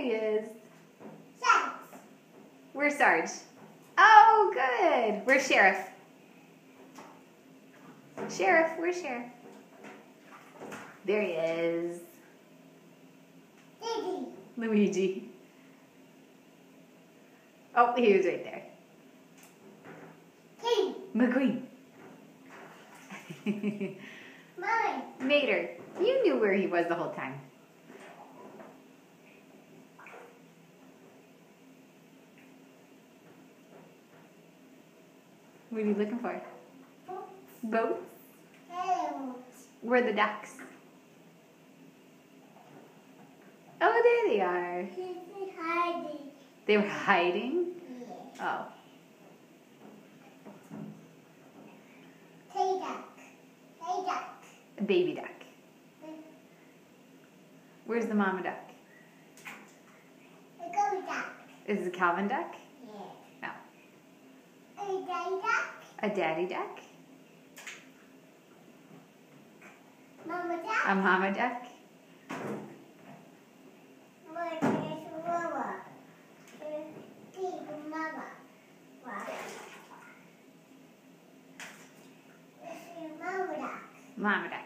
he is. Sarge. Where's Sarge? Oh, good. Where's Sheriff? Sheriff, where's Sheriff? There he is. Diddy. Luigi. Oh, he was right there. King. McQueen. Mommy. Mater, you knew where he was the whole time. What are you looking for? Boats? Hello. Where are the ducks? Oh, there they are. He's hiding. They were hiding? Yeah. Oh. Hey duck. Hey duck. A baby duck. Where's the mama duck? A go duck. Is it a Calvin duck? Yeah. No. A daddy duck. A daddy duck? Mama duck. A mama duck? Where's Mama? Here's Mama. What? This is Mama duck. Mama duck.